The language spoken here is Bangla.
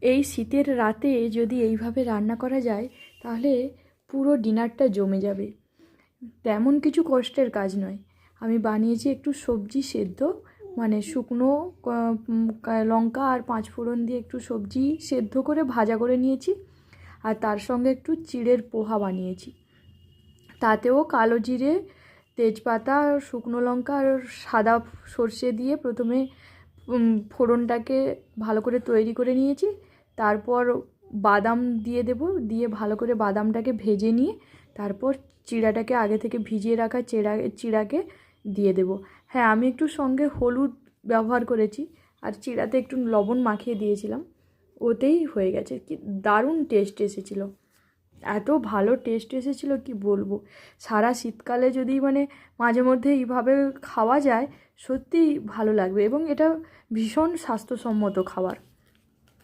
এই শীতের রাতে যদি এইভাবে রান্না করা যায় তাহলে পুরো ডিনারটা জমে যাবে। তেমন কিছু কষ্টের কাজ নয়। আমি বানিয়েছি একটু সবজি সেদ্ধ, মানে শুকনো লঙ্কা আর পাঁচ ফোড়ন দিয়ে একটু সবজি সেদ্ধ করে ভাজা করে নিয়েছি। আর তার সঙ্গে একটু চিড়ের পোহা বানিয়েছি। তাতেও কালো জিরে, তেজপাতা, শুকনো লঙ্কা আর সাদা সর্ষে দিয়ে প্রথমে ফোড়নটাকে ভালো করে তৈরি করে নিয়েছি। তারপর বাদাম দিয়ে দেব, দিয়ে ভালো করে বাদামটাকে ভেজে নিয়ে তারপর চিড়াটাকে আগে থেকে ভিজিয়ে রাখা চিড়াকে দিয়ে দেব। হ্যাঁ, আমি একটু সঙ্গে হলুদ ব্যবহার করেছি আর চিড়াতে একটু লবণ মাখিয়ে দিয়েছিলাম, ওতেই হয়ে গেছে। কি দারুণ টেস্ট এসেছিলো, এত ভালো টেস্ট এসেছিলো কি বলবো। সারা শীতকালে যদি মানে মাঝে মধ্যে এইভাবে খাওয়া যায় সত্যিই ভালো লাগবে, এবং এটা ভীষণ স্বাস্থ্যসম্মত খাবার।